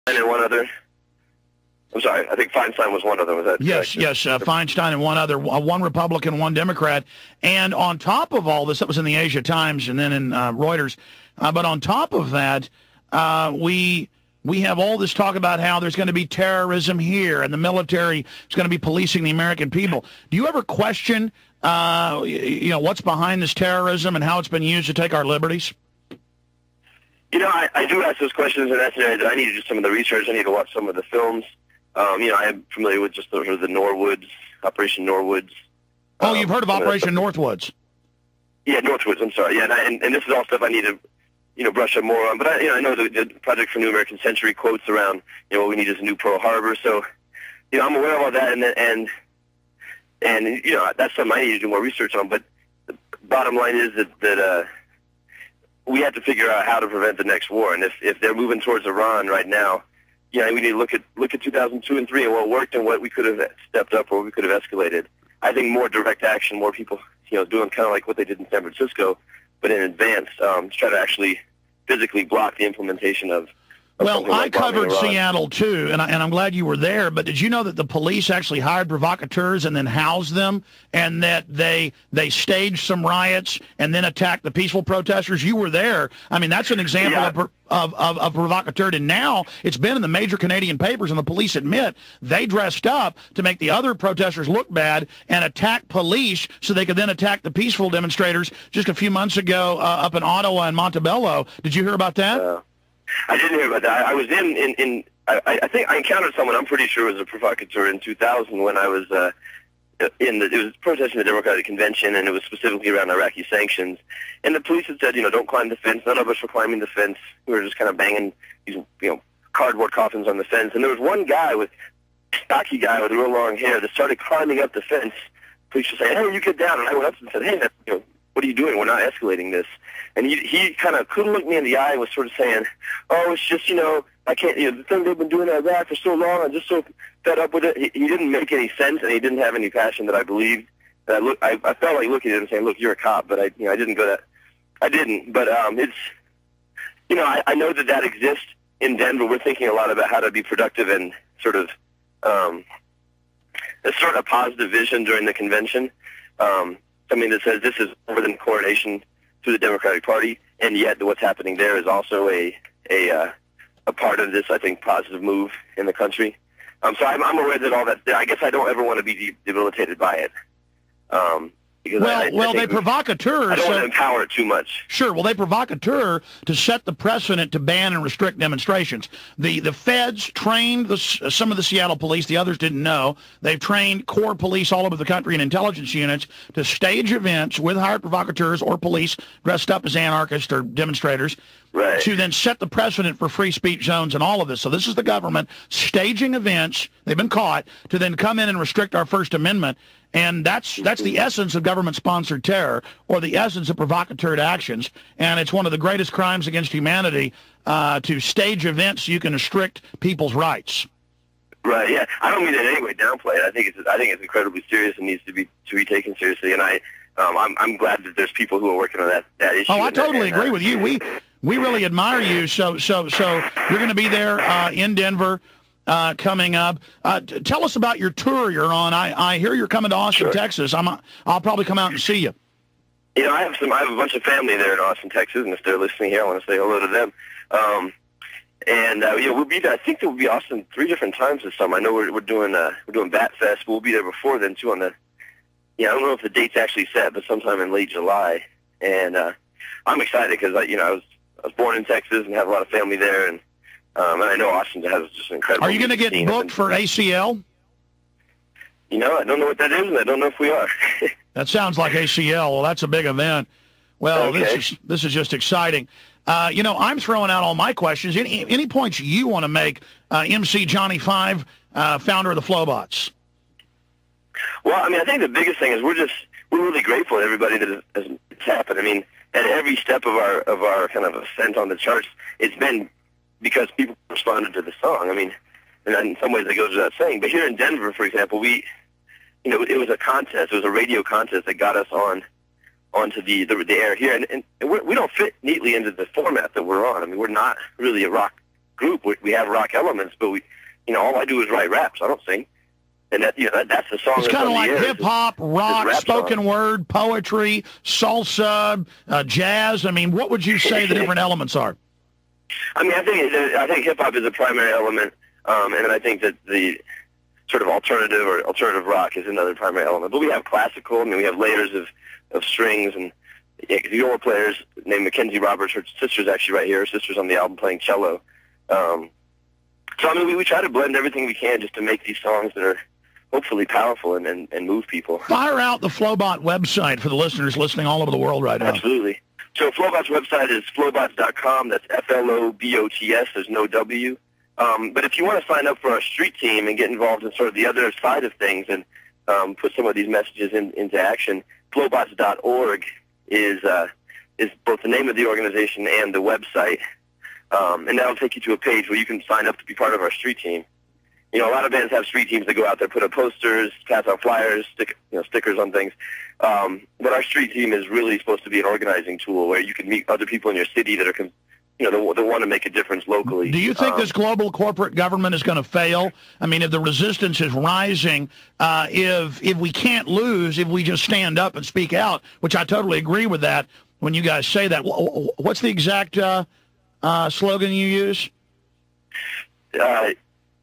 and one other. I'm sorry, I think Feinstein was one other. Was that yes, correct? Yes, Feinstein and one other, one Republican, one Democrat. And on top of all this, that was in the Asia Times and then in Reuters. But on top of that, we have all this talk about how there's going to be terrorism here and the military is going to be policing the American people. Do you ever question, what's behind this terrorism and how it's been used to take our liberties? I do ask those questions, and that's an area that I need to do some of the research. I need to watch some of the films. I am familiar with just the Norwoods, Operation Norwoods. Oh, you've heard of Operation Northwoods? Yeah, Northwoods. I'm sorry. Yeah, and this is all stuff I need to, brush up more on. But I know the Project for New American Century quotes around, what we need is a new Pearl Harbor. So, I'm aware of all that, and that's something I need to do more research on. But the bottom line is that we have to figure out how to prevent the next war. And if they're moving towards Iran right now, we need to look at 2002 and 3 and what worked and what we could have stepped up or we could have escalated. I think more direct action, more people, doing kind of like what they did in San Francisco, but in advance, to try to actually physically block the implementation of well, I covered Seattle, too, and I'm glad you were there, but did you know that the police actually hired provocateurs and then housed them, and that they staged some riots and then attacked the peaceful protesters? You were there. I mean, that's an example of provocateur, and now it's been in the major Canadian papers, and the police admit they dressed up to make the other protesters look bad and attack police so they could then attack the peaceful demonstrators just a few months ago up in Ottawa and Montebello. Did you hear about that? I didn't hear about that. I was I think I encountered someone I'm pretty sure was a provocateur in 2000 when I was it was protesting the Democratic Convention, and it was specifically around Iraqi sanctions. And the police had said, don't climb the fence. None of us were climbing the fence. We were just kind of banging these, cardboard coffins on the fence. And there was one guy stocky guy with real long hair that started climbing up the fence. Police were saying, "Hey, you get down." And I went up and said, "Hey, what are you doing? We're not escalating this." And he kind of couldn't look me in the eye and was sort of saying, "Oh, it's just, I can't, the thing they've been doing in Iraq for so long, I'm just so fed up with it." He didn't make any sense, and he didn't have any passion that I believed. And I felt like looking at him and saying, "Look, you're a cop," but I didn't go that. I didn't. But it's, I know that exists in Denver. We're thinking a lot about how to be productive and sort of a sort of positive vision during the convention. Something that says this is more than coronation to the Democratic Party, and yet what's happening there is also a part of this, I think, positive move in the country. So I'm aware that all that. I guess I don't ever want to be debilitated by it. Because they provocateurs. I don't want to empower it too much. Sure. Well, they provocateurs to set the precedent to ban and restrict demonstrations. The feds trained some of the Seattle police. The others didn't know. They've trained core police all over the country and intelligence units to stage events with hired provocateurs or police dressed up as anarchists or demonstrators. Right. To then set the precedent for free speech zones and all of this. So this is the government staging events, they've been caught, to then come in and restrict our First Amendment. And that's the essence of government-sponsored terror, or the essence of provocateur actions. And it's one of the greatest crimes against humanity to stage events so you can restrict people's rights. Right, yeah. I don't mean it in any way downplay it. I think it's incredibly serious and needs to be taken seriously. And I'm glad that there's people who are working on that issue. Oh, I totally agree with you. We really admire you. So you're going to be there in Denver coming up. Tell us about your tour you're on. I hear you're coming to Austin, Texas. I'll probably come out and see you. I have a bunch of family there in Austin, Texas, and if they're listening here, I want to say hello to them. We'll be there. I think we'll be Austin 3 different times this summer. I know we're doing Bat Fest, but we'll be there before then too. I don't know if the date's actually set, but sometime in late July. And I'm excited because I was born in Texas and have a lot of family there, and I know Austin has just an incredible. Are you going to get booked for ACL? I don't know what that is, and I don't know if we are. That sounds like ACL. Well, that's a big event. Well, okay. This is just exciting. I'm throwing out all my questions. Any points you want to make, MC Johnny 5, founder of the Flowbots? Well, I think the biggest thing is we're really grateful to everybody that has happened. At every step of our kind of ascent on the charts, it's been because people responded to the song. And in some ways that goes without saying. But here in Denver, for example, it was a contest. It was a radio contest that got us onto the air here, and we don't fit neatly into the format that we're on. We're not really a rock group. We have rock elements, but all I do is write raps. I don't sing. And that's the song. It's kind of like hip-hop, rock, spoken word, poetry, salsa, jazz. I mean, what would you say the different elements are? I mean, I think hip-hop is a primary element, and then I think that the sort of alternative rock is another primary element. But we have classical. I mean, we have layers of strings, and viola players named Mackenzie Roberts. Her sister's actually right here. Her sister's on the album playing cello. So, I mean, we try to blend everything we can just to make these songs that are hopefully powerful and move people. Fire out the Flowbot website for the listeners listening all over the world right now. Absolutely. So Flowbot's website is flobots.com. That's FLOBOTS. There's no W. But if you want to sign up for our street team and get involved in sort of the other side of things and put some of these messages into action, flowbots.org is both the name of the organization and the website. And that'll take you to a page where you can sign up to be part of our street team. A lot of bands have street teams that go out there, put up posters, pass out flyers, stickers on things. But our street team is really supposed to be an organizing tool where you can meet other people in your city that are, that want to make a difference locally. Do you think this global corporate government is going to fail? I mean, if the resistance is rising, if we can't lose, if we just stand up and speak out, which I totally agree with that when you guys say that. What's the exact slogan you use?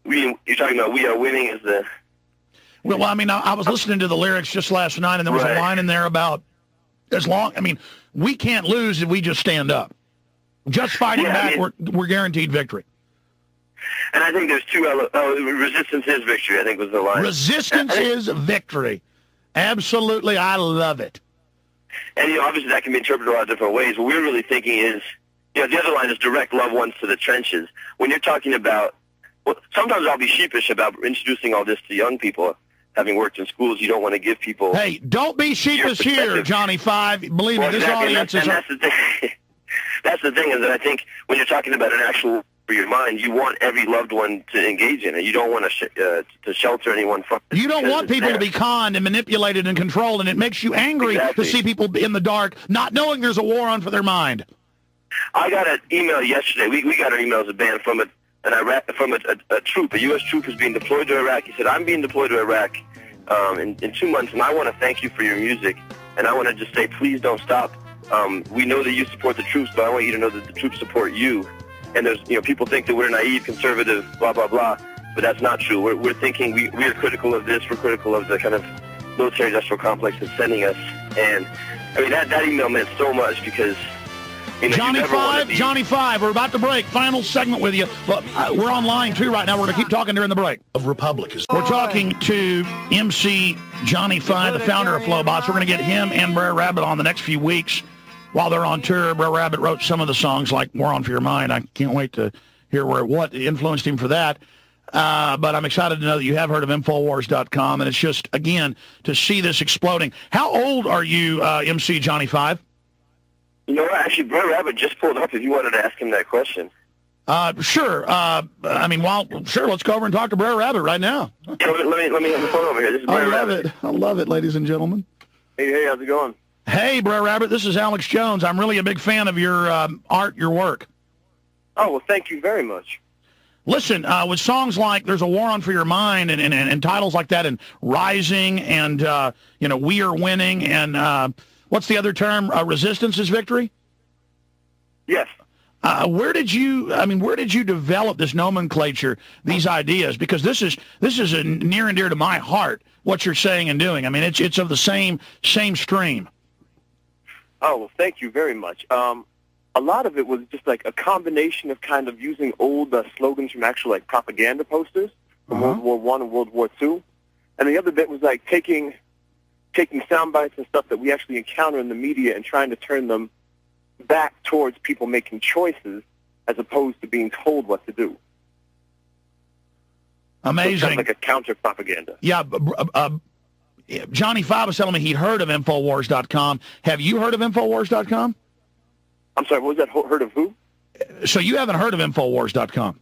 You're talking about "We Are Winning" is the... Well, I mean, I was listening to the lyrics just last night, and there was a line in there about we can't lose if we just stand up. Just fighting back, we're guaranteed victory. And I think there's two resistance is victory, I think was the line. Resistance is victory. Absolutely, I love it. And, obviously that can be interpreted a lot of different ways. What we're really thinking is, the other line is direct loved ones to the trenches. When you're talking about... Well, sometimes I'll be sheepish about introducing all this to young people. Having worked in schools, you don't want to give people... Hey, don't be sheepish here, Johnny Five. Believe me, this audience is... That's the thing. That's the thing, is that I think when you're talking about an actual for your mind, you want every loved one to engage in it. You don't want to shelter anyone from it. You don't want people to be conned and manipulated and controlled, and it makes you angry to see people in the dark, not knowing there's a war on for their mind. I got an email yesterday. We got an email as a band from a troop, a U.S. troop who's being deployed to Iraq. He said, I'm being deployed to Iraq in 2 months, and I want to thank you for your music, and I want to just say, please don't stop. We know that you support the troops, but I want you to know that the troops support you. And there's, people think that we're naive, conservative, blah, blah, blah, but that's not true. We're thinking we are critical of this. We're critical of the kind of military-industrial complex that's sending us. And, I mean, that email meant so much because... Johnny Five, we're about to break. Final segment with you. Look, we're online, too, right now. We're going to keep talking during the break. Of Republicans. We're talking to MC Johnny Five, the founder of Flowbots. We're going to get him and Brer Rabbit on the next few weeks while they're on tour. Brer Rabbit wrote some of the songs like More On For Your Mind. I can't wait to hear what influenced him for that. But I'm excited to know that you have heard of Infowars.com, and it's just, again, to see this exploding. How old are you, MC Johnny Five? Actually, Brer Rabbit just pulled up if you wanted to ask him that question. Sure. Sure, let's go over and talk to Brer Rabbit right now. Yeah, let me have the phone over here. This is Brer Rabbit. I love it, ladies and gentlemen. Hey, how's it going? Hey, Brer Rabbit, this is Alex Jones. I'm really a big fan of your art, your work. Oh, well, thank you very much. Listen, with songs like There's a War On For Your Mind and titles like that, and Rising and, We Are Winning, and what's the other term? Resistance is victory? Yes. Where did you develop this nomenclature, these ideas? Because this is near and dear to my heart, what you're saying and doing. I mean, it's of the same stream. Oh, well, thank you very much. A lot of it was just like a combination of kind of using old slogans from actual like propaganda posters from World War I and World War II. And the other bit was like taking sound bites and stuff that we actually encounter in the media and trying to turn them back towards people making choices as opposed to being told what to do. Amazing. So it's kind of like a counter-propaganda. Yeah. Johnny Five was telling me he'd heard of Infowars.com. Have you heard of Infowars.com? I'm sorry, what was that? Heard of who? So you haven't heard of Infowars.com?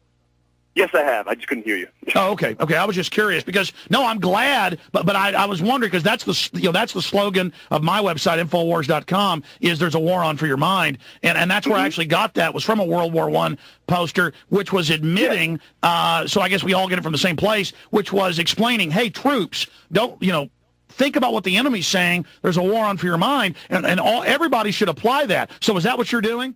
Yes, I have. I just couldn't hear you. Oh, okay. Okay, I was just curious because no, I'm glad, but I was wondering because that's the slogan of my website Infowars.com is there's a war on for your mind, and that's where I actually got that was from a World War I poster, which was admitting. So I guess we all get it from the same place, which was explaining, hey, troops, don't think about what the enemy's saying. There's a war on for your mind, and everybody should apply that. So is that what you're doing?